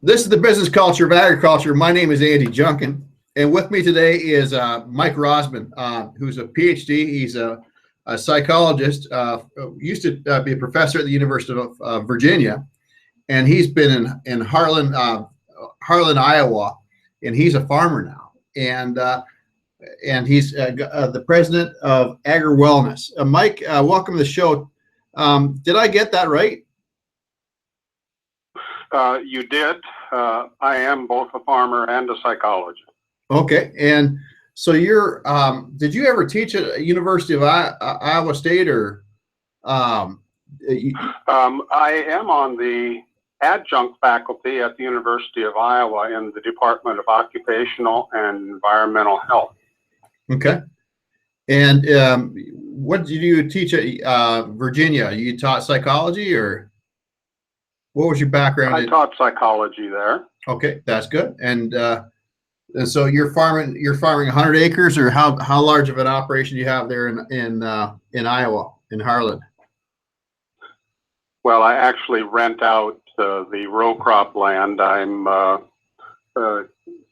This is the business culture of agriculture. My name is Andy Junkin, and with me today is Mike Rosman, who's a PhD. He's a psychologist, used to be a professor at the University of Virginia, and he's been in Harlan, Iowa, and he's a farmer now. And he's the president of AgriWellness. Mike, welcome to the show. Did I get that right? You did. I am both a farmer and a psychologist. Okay. And so you're, did you ever teach at University of Iowa State or? I am on the adjunct faculty at the University of Iowa in the Department of Occupational and Environmental Health. Okay. And what did you teach at Virginia? You taught psychology, or what was your background? I taught psychology there. Okay, that's good. And so you're farming 100 acres, or how large of an operation do you have there in Iowa, in Harlan? Well, I actually rent out the row crop land. I'm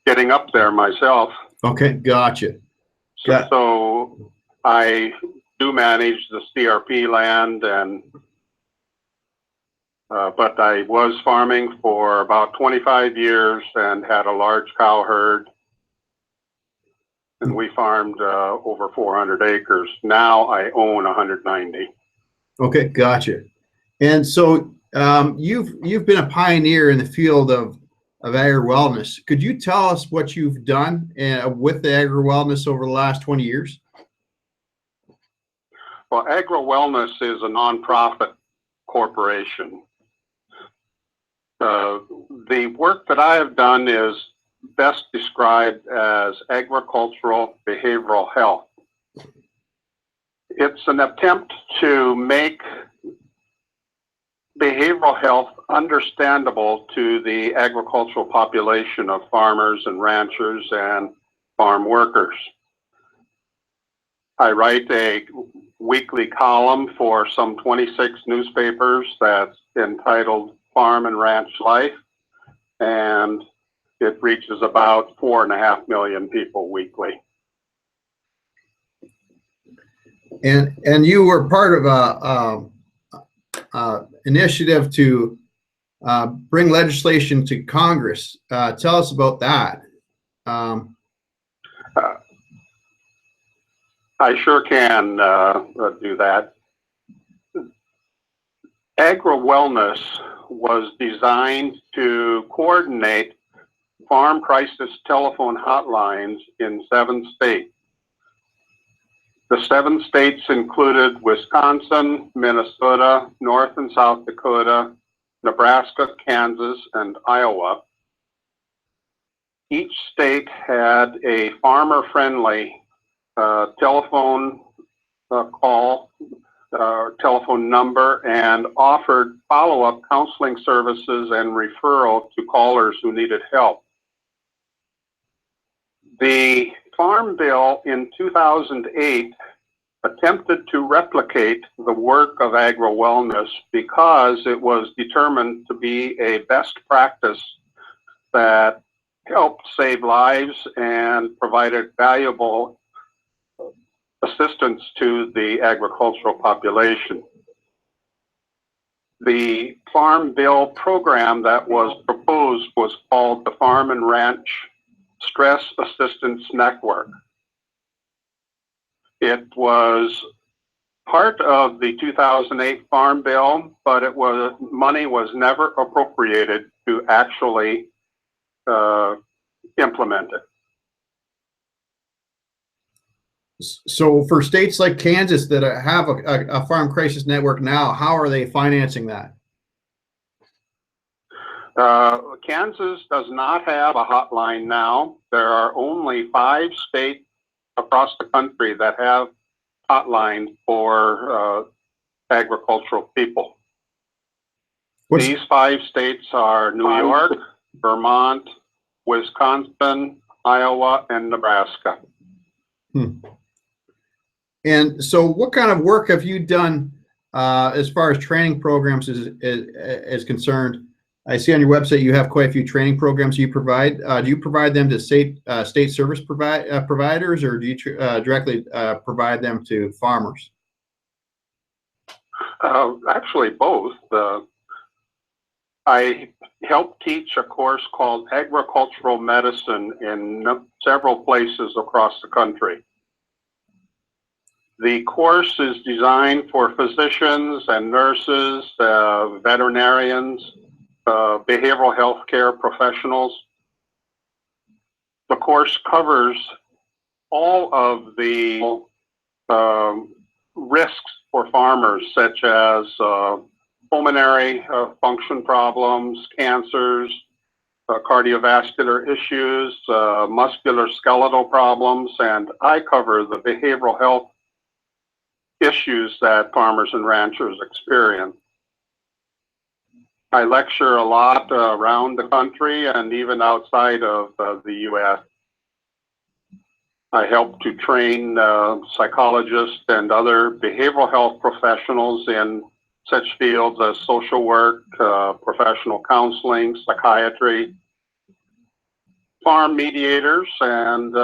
getting up there myself. Okay, gotcha. So I do manage the CRP land, and but I was farming for about 25 years and had a large cow herd, and we farmed over 400 acres. Now I own 190. Okay, gotcha. And so you've been a pioneer in the field of AgriWellness. Could you tell us what you've done with the AgriWellness over the last 20 years? Well, AgriWellness is a nonprofit corporation. The work that I have done is best described as agricultural behavioral health. It's an attempt to make behavioral health understandable to the agricultural population of farmers and ranchers and farm workers. I write a weekly column for some 26 newspapers that's entitled Farm and Ranch Life, and it reaches about 4.5 million people weekly. And you were part of a initiative to bring legislation to Congress. Tell us about that. I sure can do that. AgriWellness was designed to coordinate farm crisis telephone hotlines in 7 states. The 7 states included Wisconsin, Minnesota, North and South Dakota, Nebraska, Kansas, and Iowa. Each state had a farmer-friendly telephone call, telephone number, and offered follow-up counseling services and referral to callers who needed help. The Farm Bill in 2008 attempted to replicate the work of AgriWellness because it was determined to be a best practice that helped save lives and provided valuable assistance to the agricultural population. The Farm Bill program that was proposed was called the Farm and Ranch Stress Assistance Network. It was part of the 2008 Farm Bill, but money was never appropriated to actually implement it. So for states like Kansas that have a farm crisis network now, how are they financing that? Kansas does not have a hotline now. There are only 5 states across the country that have hotlines for agricultural people. These 5 states are New York, Vermont, Wisconsin, Iowa, and Nebraska. And so what kind of work have you done as far as training programs is concerned I see on your website you have quite a few training programs you provide. Do you provide them to state service providers, or do you directly provide them to farmers? Actually, both. I help teach a course called Agricultural Medicine in several places across the country. The course is designed for physicians and nurses, veterinarians, behavioral health care professionals. The course covers all of the risks for farmers, such as pulmonary function problems, cancers, cardiovascular issues, musculoskeletal problems, and I cover the behavioral health issues that farmers and ranchers experience. I lecture a lot around the country and even outside of the U.S. I help to train psychologists and other behavioral health professionals in such fields as social work, professional counseling, psychiatry, farm mediators, and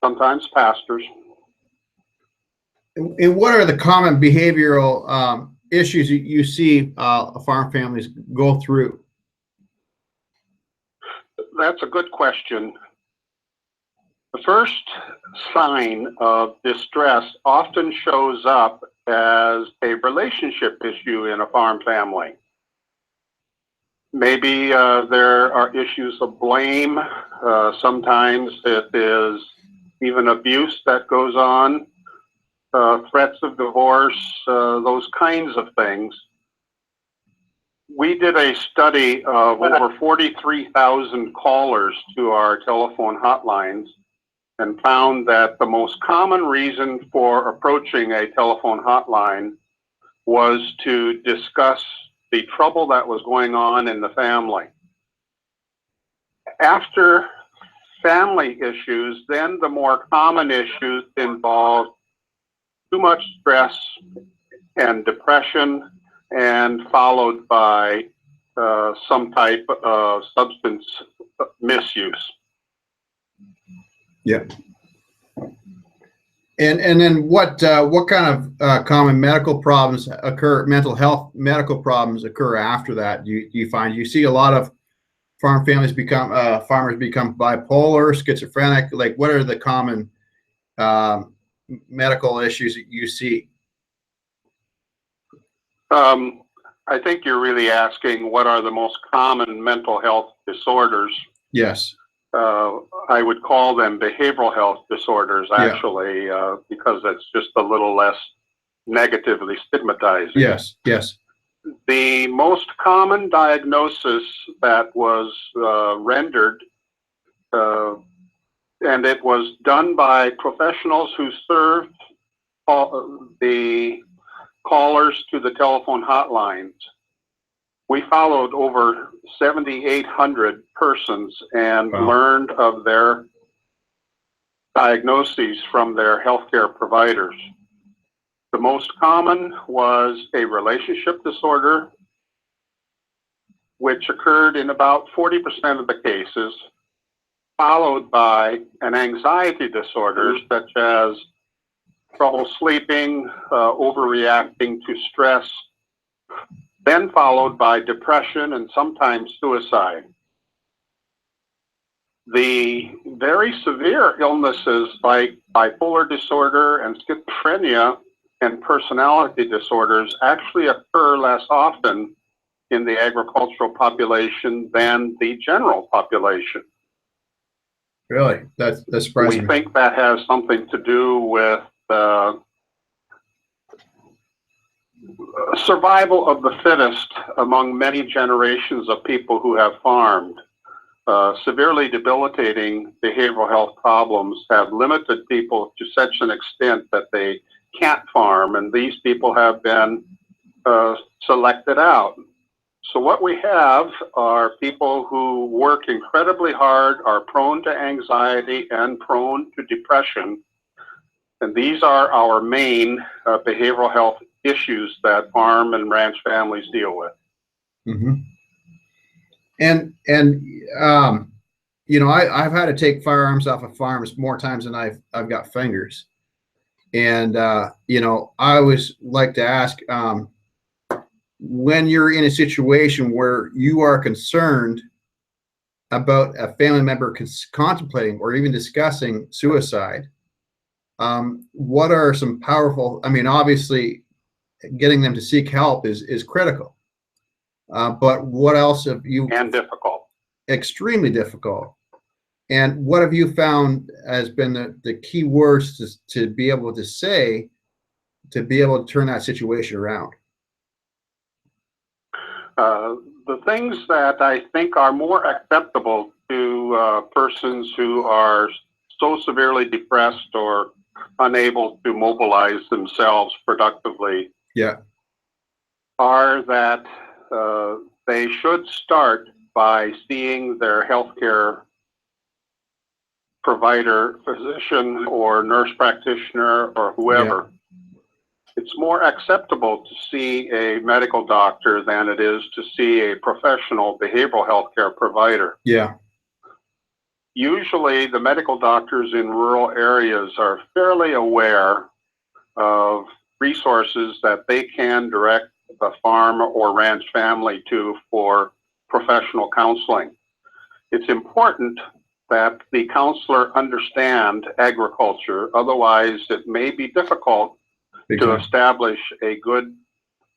sometimes pastors. And what are the common behavioral issues you see farm families go through? That's a good question. The first sign of distress often shows up as a relationship issue in a farm family. Maybe there are issues of blame. Sometimes it is even abuse that goes on, threats of divorce, those kinds of things. We did a study of over 43,000 callers to our telephone hotlines and found that the most common reason for approaching a telephone hotline was to discuss the trouble that was going on in the family. After family issues, then the more common issues involve too much stress and depression, and followed by some type of substance misuse. Yeah. And then what kind of common medical problems occur, mental health medical problems occur after that? Do you find you see a lot of farmers become bipolar, schizophrenic? Like, what are the common medical issues that you see? I think you're really asking what are the most common mental health disorders. Yes. I would call them behavioral health disorders, actually, because it's just a little less negatively stigmatizing. Yes, yes. The most common diagnosis that was rendered, and it was done by professionals who served the callers to the telephone hotlines. We followed over 7,800 persons and learned of their diagnoses from their healthcare providers. The most common was a relationship disorder, which occurred in about 40% of the cases, followed by an anxiety disorder such as trouble sleeping, overreacting to stress, then followed by depression and sometimes suicide. The very severe illnesses like bipolar disorder and schizophrenia and personality disorders actually occur less often in the agricultural population than the general population. Really? That's surprising. We think that has something to do with survival of the fittest among many generations of people who have farmed. Severely debilitating behavioral health problems have limited people to such an extent that they can't farm, and these people have been selected out. So what we have are people who work incredibly hard, are prone to anxiety and prone to depression, and these are our main behavioral health issues that farm and ranch families deal with. Mm-hmm. And you know, I've had to take firearms off of farms more times than I've got fingers. And you know, I always like to ask, when you're in a situation where you are concerned about a family member contemplating or even discussing suicide, what are some powerful? I mean, obviously, getting them to seek help is critical. But what else have you? And difficult. Extremely difficult. And what have you found has been the key words to be able to say, to be able to turn that situation around? The things that I think are more acceptable to persons who are so severely depressed or unable to mobilize themselves productively, Yeah. are that they should start by seeing their healthcare provider, physician, or nurse practitioner, or whoever. Yeah. It's more acceptable to see a medical doctor than it is to see a professional behavioral health care provider. Yeah. Usually the medical doctors in rural areas are fairly aware of resources that they can direct the farm or ranch family to for professional counseling. It's important that the counselor understand agriculture, otherwise it may be difficult to establish a good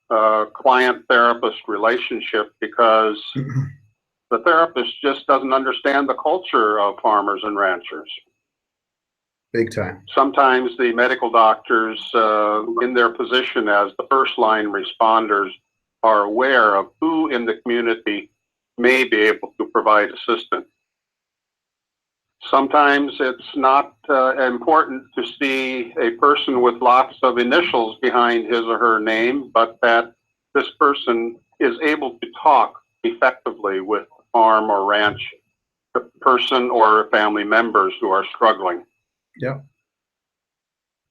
client-therapist relationship, because the therapist just doesn't understand the culture of farmers and ranchers. Big time. Sometimes the medical doctors in their position as the first line responders are aware of who in the community may be able to provide assistance. Sometimes it's not important to see a person with lots of initials behind his or her name, but that this person is able to talk effectively with the farm or ranch person or family members who are struggling. Yeah.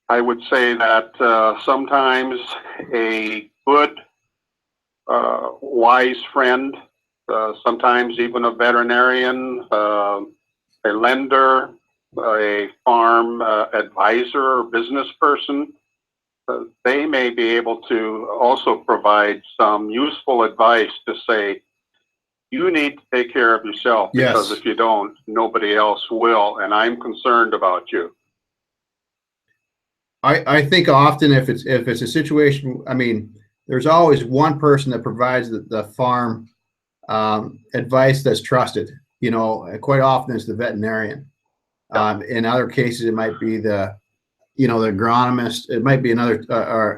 I would say that sometimes a good, wise friend, sometimes even a veterinarian, a lender, a farm advisor or business person, they may be able to also provide some useful advice to say, you need to take care of yourself, because if you don't, nobody else will, and I'm concerned about you. I think often if it's a situation, I mean, there's always one person that provides the farm advice that's trusted. You know, quite often it's the veterinarian. In other cases, it might be the agronomist. It might be another,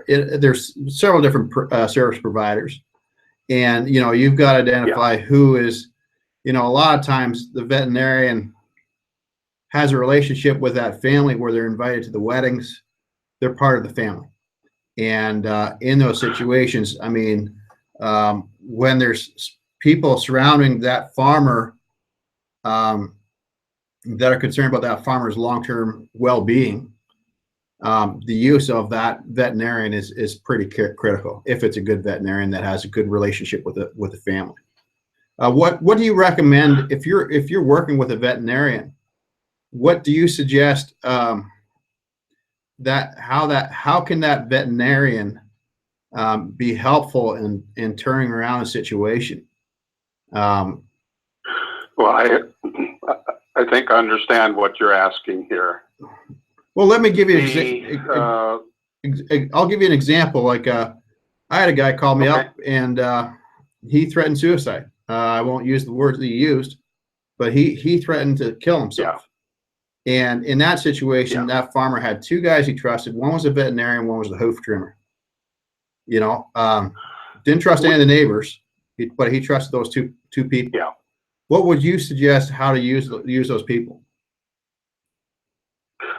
there's several different service providers. And, you know, you've got to identify who is, you know, a lot of times the veterinarian has a relationship with that family where they're invited to the weddings. They're part of the family. And in those situations, I mean, when there's people surrounding that farmer that are concerned about that farmer's long-term well-being, the use of that veterinarian is pretty critical, if it's a good veterinarian that has a good relationship with the family. What do you recommend if you're working with a veterinarian? What do you suggest how can that veterinarian be helpful in turning around a situation? Well, I think I understand what you're asking here. Well, let me give you I'll give you an example. Like I had a guy call me up, and he threatened suicide. I won't use the words that he used, but he threatened to kill himself. Yeah. And in that situation, that farmer had two guys he trusted. One was a veterinarian, one was the hoof trimmer. You know, didn't trust any of the neighbors, but he trusted those two people. Yeah. What would you suggest how to use those people?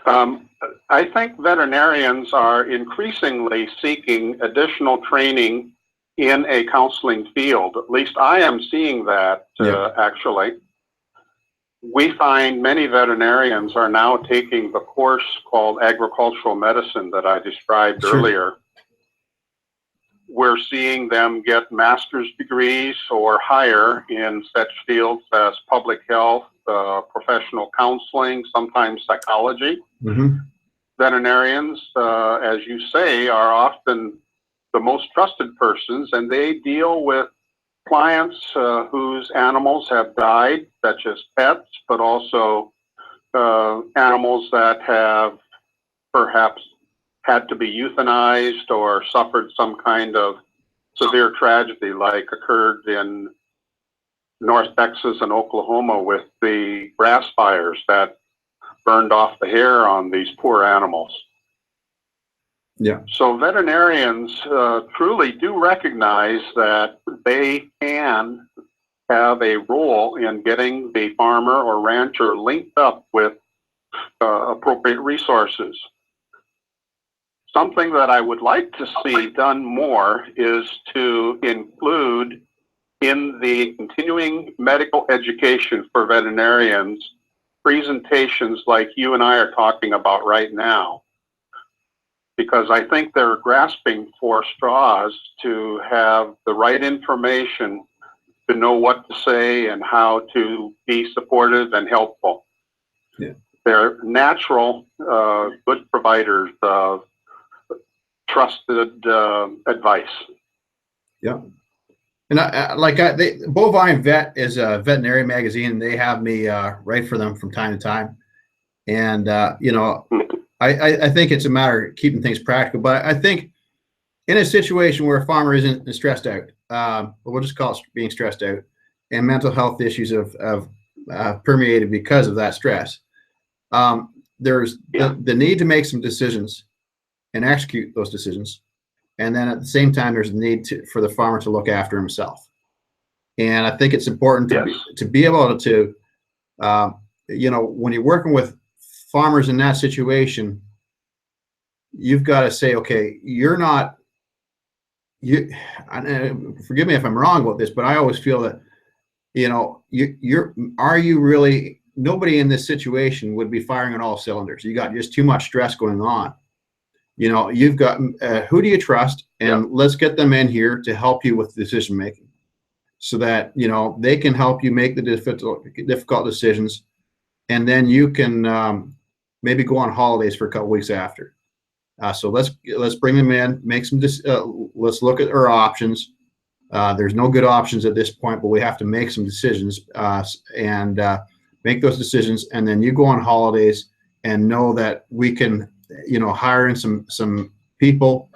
I think veterinarians are increasingly seeking additional training in a counseling field. At least I am seeing that, actually. We find many veterinarians are now taking the course called agricultural medicine that I described earlier. we're seeing them get master's degrees or higher in such fields as public health, professional counseling, sometimes psychology. Mm-hmm. Veterinarians, as you say, are often the most trusted persons, and they deal with clients whose animals have died, such as pets, but also animals that have perhaps had to be euthanized or suffered some kind of severe tragedy, like occurred in North Texas and Oklahoma with the grass fires that burned off the hair on these poor animals. Yeah. So veterinarians truly do recognize that they can have a role in getting the farmer or rancher linked up with appropriate resources. Something that I would like to see done more is to include in the continuing medical education for veterinarians presentations like you and I are talking about right now, because I think they're grasping for straws to have the right information to know what to say and how to be supportive and helpful. Yeah. They're natural, good providers of trusted advice. Yeah. And Bovine Vet is a veterinary magazine, and they have me write for them from time to time. And, I think it's a matter of keeping things practical. But I think in a situation where a farmer isn't stressed out, we'll just call it being stressed out, and mental health issues have permeated because of that stress, there's the need to make some decisions and execute those decisions. And then at the same time, there's a need for the farmer to look after himself. And I think it's important to be able to, when you're working with farmers in that situation, you've got to say, okay, forgive me if I'm wrong about this, but I always feel that, are you really, nobody in this situation would be firing on all cylinders. You got just too much stress going on. You've got, who do you trust? And let's get them in here to help you with decision making, so that, they can help you make the difficult decisions. And then you can maybe go on holidays for a couple weeks after. So let's bring them in, make some, let's look at our options. There's no good options at this point, but we have to make some decisions and make those decisions. And then you go on holidays and know that we can, hire in some people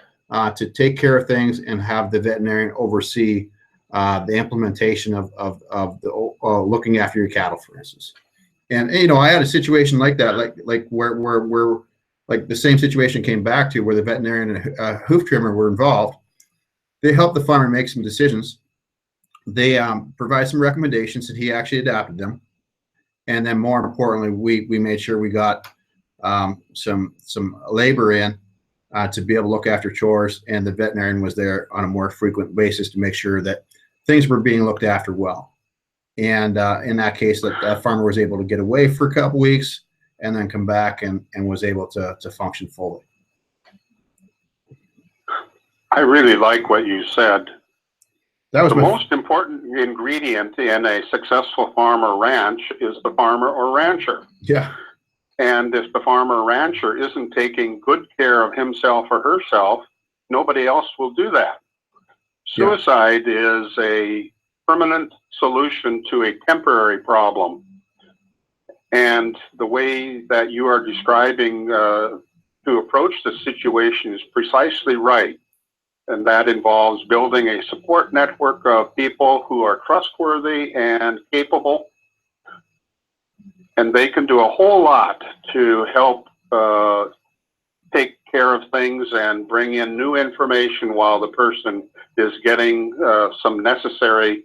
to take care of things and have the veterinarian oversee the implementation of the looking after your cattle, for instance. And I had a situation like that, like where like the same situation came back to, where the veterinarian and hoof trimmer were involved. They helped the farmer make some decisions. They provide some recommendations, and he actually adapted them. And then, more importantly, we made sure we got some labor in to be able to look after chores, and the veterinarian was there on a more frequent basis to make sure that things were being looked after well. And in that case, that farmer was able to get away for a couple weeks and then come back and was able to function fully. I really like what you said. That was the most important ingredient in a successful farm or ranch is the farmer or rancher. Yeah. And if the farmer or rancher isn't taking good care of himself or herself, nobody else will do that. Suicide is a permanent solution to a temporary problem. And the way that you are describing to approach the situation is precisely right. And that involves building a support network of people who are trustworthy and capable. And they can do a whole lot to help take care of things and bring in new information while the person is getting some necessary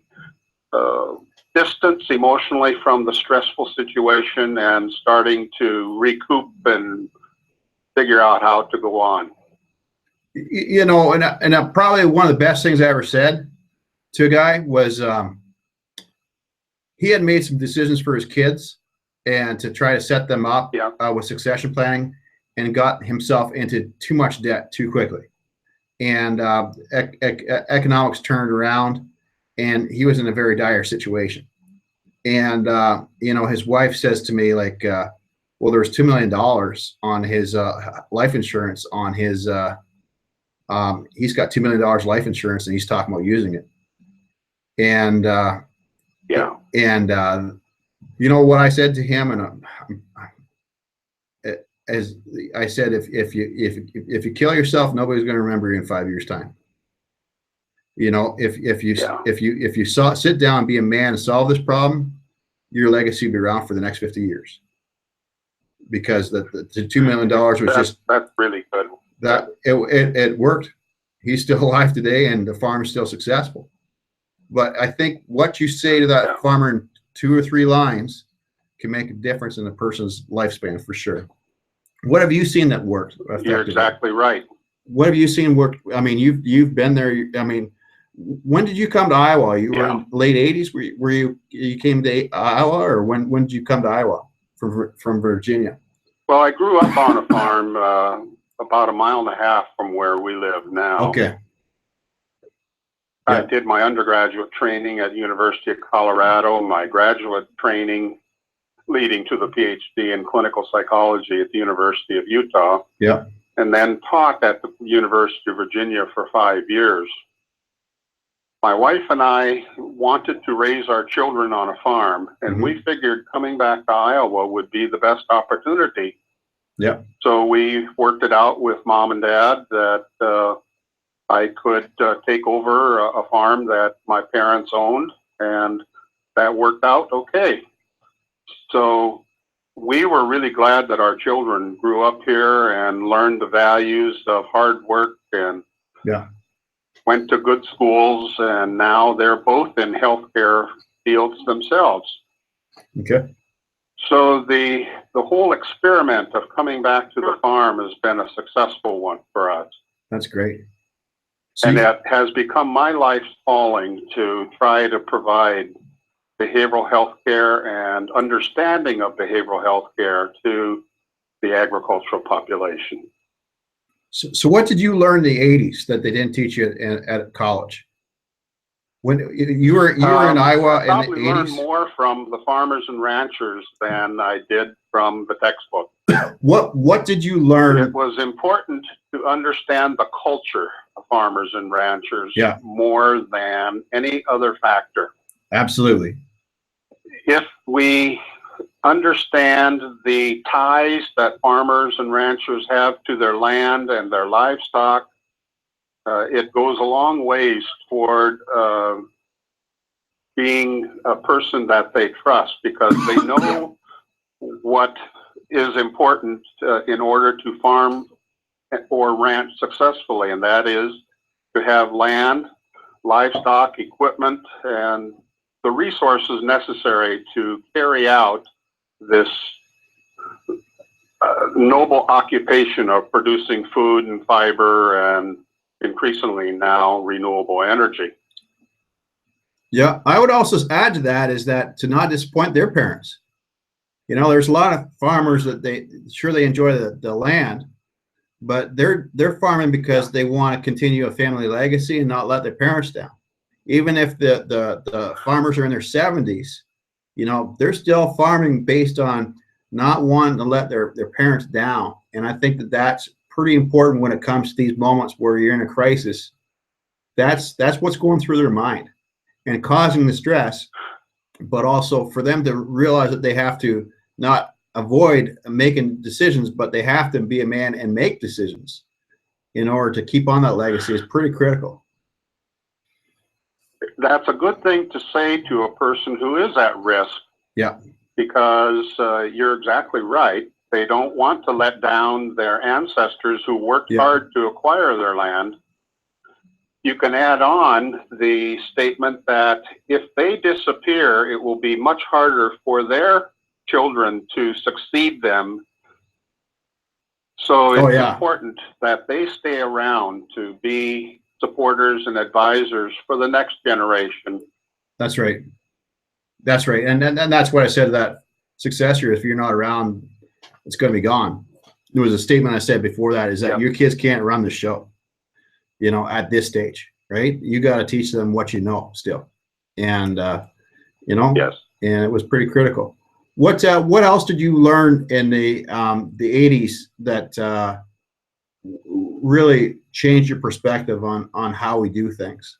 distance emotionally from the stressful situation and starting to recoup and figure out how to go on. And probably one of the best things I ever said to a guy was he had made some decisions for his kids and to try to set them up with succession planning, and got himself into too much debt too quickly. and economics turned around, and he was in a very dire situation. And his wife says to me, like, well, there's $2 million on his life insurance on his. He's got $2 million life insurance, and he's talking about using it. And you know what I said to him, and as I said, if you kill yourself, nobody's going to remember you in 5 years' time. If you sit down and be a man and solve this problem, your legacy will be around for the next 50 years. Because the $2 million was that's really good. That it worked. He's still alive today, and the farm is still successful. But I think what you say to that farmer in 2 or 3 lines can make a difference in a person's lifespan for sure. What have you seen that worked? You're exactly right. What have you seen work? I mean, you've been there. I mean, when did you come to Iowa? You were in late 80s. Were you came to Iowa, or when did you come to Iowa from Virginia? Well, I grew up on a farm about 1.5 miles from where we live now. Okay. I did my undergraduate training at University of Colorado, my graduate training leading to the PhD in clinical psychology at the University of Utah. Yeah. And then taught at the University of Virginia for 5 years. My wife and I wanted to raise our children on a farm, and we figured coming back to Iowa would be the best opportunity. Yeah. So we worked it out with Mom and Dad that I could take over a farm that my parents owned, and that worked out okay. So we were really glad that our children grew up here and learned the values of hard work and went to good schools, and now they're both in healthcare fields themselves. Okay. So the whole experiment of coming back to the farm has been a successful one for us. That's great. So and that has become my life's calling to try to provide behavioral health care and understanding of behavioral health care to the agricultural population. So what did you learn in the 80s that they didn't teach you at college? When you were in Iowa I in the 80s? probably learned more from the farmers and ranchers than I did from the textbook. What did you learn? It was important to understand the culture of farmers and ranchers more than any other factor. Absolutely. If we understand the ties that farmers and ranchers have to their land and their livestock, it goes a long ways toward being a person that they trust, because they know what is important in order to farm or ranch successfully, and that is to have land, livestock, equipment, and the resources necessary to carry out this noble occupation of producing food and fiber and increasingly now renewable energy. Yeah, I would also add to that is that to not disappoint their parents. You know, there's a lot of farmers that they enjoy the land, but they're farming because they want to continue a family legacy and not let their parents down. Even if the farmers are in their 70s, you know, they're still farming based on not wanting to let their parents down. And I think that's pretty important when it comes to these moments where you're in a crisis. That's what's going through their mind and causing the stress, but also for them to realize that they have to not avoid making decisions, but they have to be a man and make decisions in order to keep on that legacy is pretty critical. That's a good thing to say to a person who is at risk. Yeah. Because you're exactly right. They don't want to let down their ancestors who worked hard to acquire their land. You can add on the statement that if they disappear, it will be much harder for their children to succeed them. So it's important that they stay around to be supporters and advisors for the next generation. That's right. That's right. And that's what I said to that successor. If you're not around, it's going to be gone. There was a statement I said before that is that your kids can't run the show. at this stage, right? You got to teach them what you know still. And, Yes. and it was pretty critical. What else did you learn in the 80s that really changed your perspective on how we do things?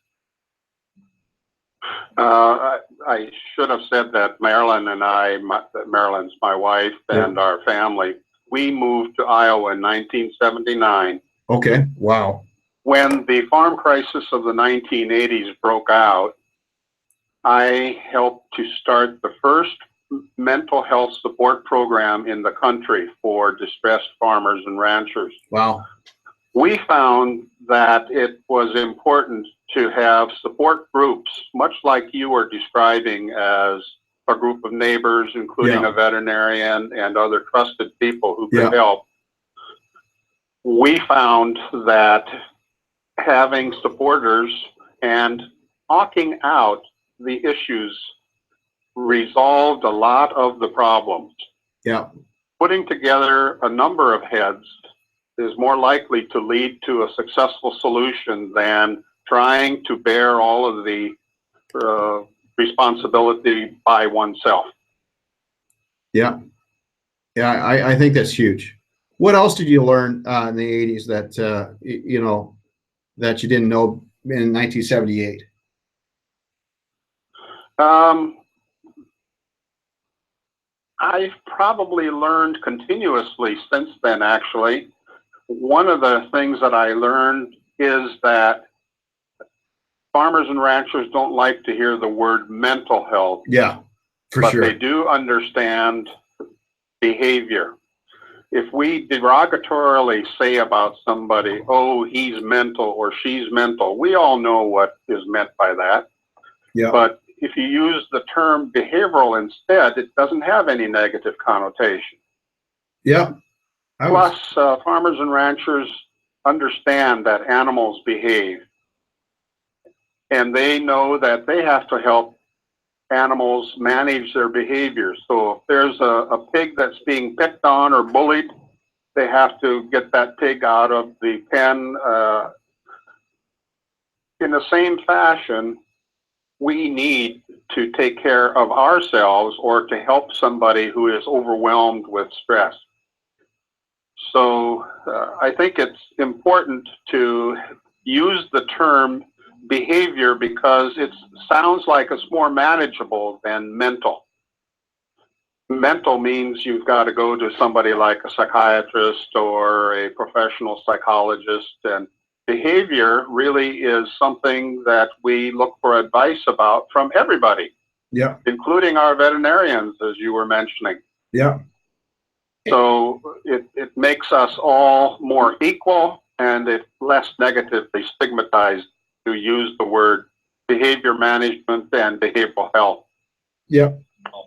I should have said that Marilyn and I, Marilyn's my wife, and our family, we moved to Iowa in 1979. Okay. Wow. When the farm crisis of the 1980s broke out, I helped to start the first mental health support program in the country for distressed farmers and ranchers. Wow. We found that it was important to have support groups, much like you were describing, as a group of neighbors, including a veterinarian and other trusted people who could help. We found that having supporters and talking out the issues resolved a lot of the problems. Yeah. Putting together a number of heads is more likely to lead to a successful solution than trying to bear all of the responsibility by oneself. Yeah. Yeah, I think that's huge. What else did you learn in the 80s that, that you didn't know in 1978? I've probably learned continuously since then, actually. One of the things that I learned is that farmers and ranchers don't like to hear the word mental health. Yeah, for sure. But they do understand behavior. If we derogatorily say about somebody, oh, he's mental or she's mental, we all know what is meant by that. Yeah. But if you use the term behavioral instead, it doesn't have any negative connotation. Yeah. Plus, farmers and ranchers understand that animals behave, and they know that they have to help animals manage their behavior. So if there's a pig that's being picked on or bullied, they have to get that pig out of the pen. In the same fashion, we need to take care of ourselves or to help somebody who is overwhelmed with stress. So I think it's important to use the term behavior because it sounds like it's more manageable than mental. Mental means you've got to go to somebody like a psychiatrist or a professional psychologist, and behavior really is something that we look for advice about from everybody, including our veterinarians, as you were mentioning. Yeah. So it makes us all more equal, and it's less negatively stigmatized to use the word behavior management and behavioral health. Yeah.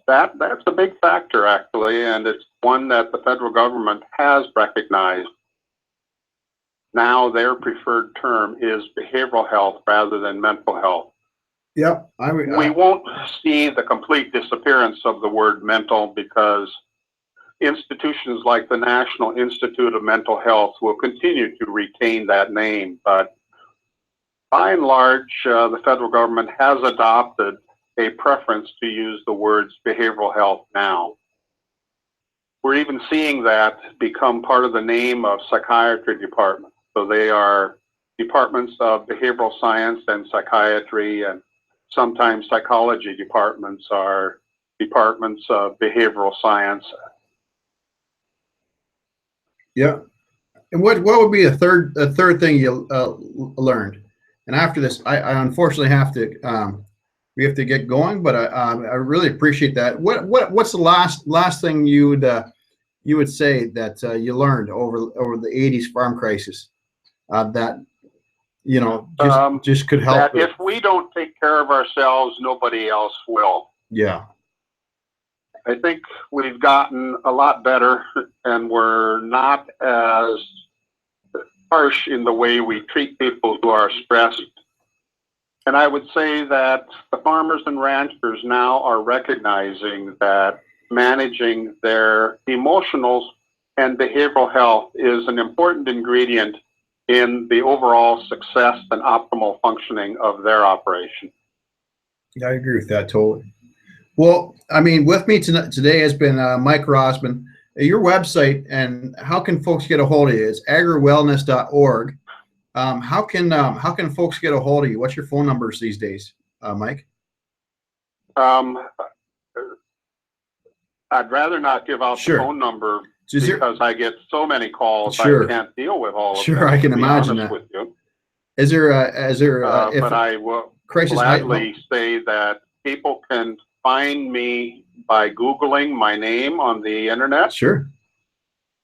That's a big factor, actually, and it's one that the federal government has recognized. Now their preferred term is behavioral health rather than mental health. Yep. We won't see the complete disappearance of the word mental because institutions like the National Institute of Mental Health will continue to retain that name. But by and large, the federal government has adopted a preference to use the words behavioral health now. We're even seeing that become part of the name of psychiatry departments. So they are departments of behavioral science and psychiatry, and sometimes psychology departments are departments of behavioral science. Yeah. And what would be a third thing you learned? And after this, I unfortunately have to we have to get going, but I really appreciate that. What's the last thing you would say that you learned over the 80s farm crisis that just could help? That if we don't take care of ourselves, nobody else will. Yeah. I think we've gotten a lot better, and we're not as harsh in the way we treat people who are stressed. And I would say that the farmers and ranchers now are recognizing that managing their emotional and behavioral health is an important ingredient in the overall success and optimal functioning of their operation. Yeah, I agree with that totally. Well, I mean, with me today has been Mike Rosman. Your website, and how can folks get a hold of you? It's AgriWellness.org. How can folks get a hold of you? What's your phone numbers these days, Mike? I'd rather not give out Sure. the phone number because I get so many calls. Sure. I can't deal with all of them. Sure, I can imagine that. With you. Is there but I will gladly say that people can find me by Googling my name on the internet. Sure.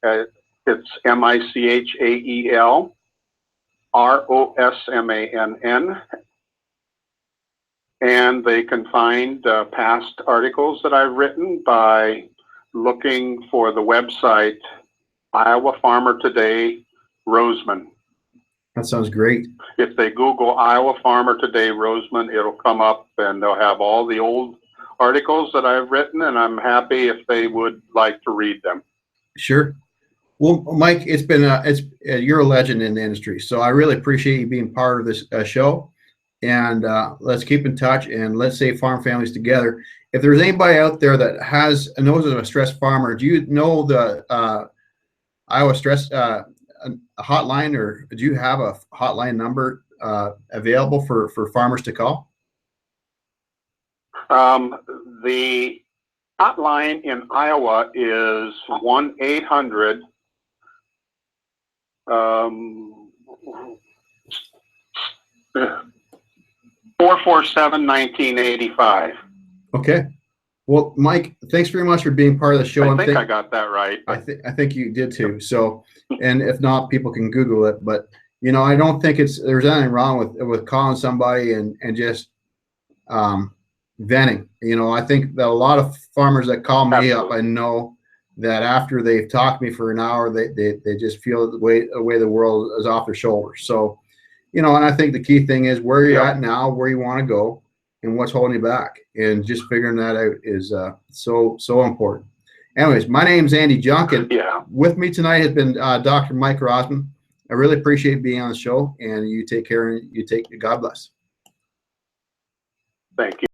It's MichaelRosmann. And they can find past articles that I've written by looking for the website Iowa Farmer Today Roseman. That sounds great. If they Google Iowa Farmer Today Roseman, it'll come up and they'll have all the old articles that I've written, and I'm happy if they would like to read them. Sure. Well, Mike, it's been you're a legend in the industry, so I really appreciate you being part of this show. And let's keep in touch, and let's save farm families together. If there's anybody out there that knows of a stressed farmer, do you know the Iowa Stress hotline, or do you have a hotline number available for farmers to call? The hotline in Iowa is 1-800 447-1985. Okay. Well, Mike, thanks very much for being part of the show. I think I got that right. I think you did too. So, and if not, people can Google it. But you know, I don't think there's anything wrong with calling somebody and just venting. You know, I think that a lot of farmers that call me up, I know that after they've talked to me for an hour, they just feel the way the world is off their shoulders. So, you know, and I think the key thing is where you're at now, where you want to go, and what's holding you back, and just figuring that out is so important. Anyways, my name's Andy Junkin. Yeah. With me tonight has been Dr. Mike Rosman. I really appreciate being on the show, and you take care, and God bless. Thank you.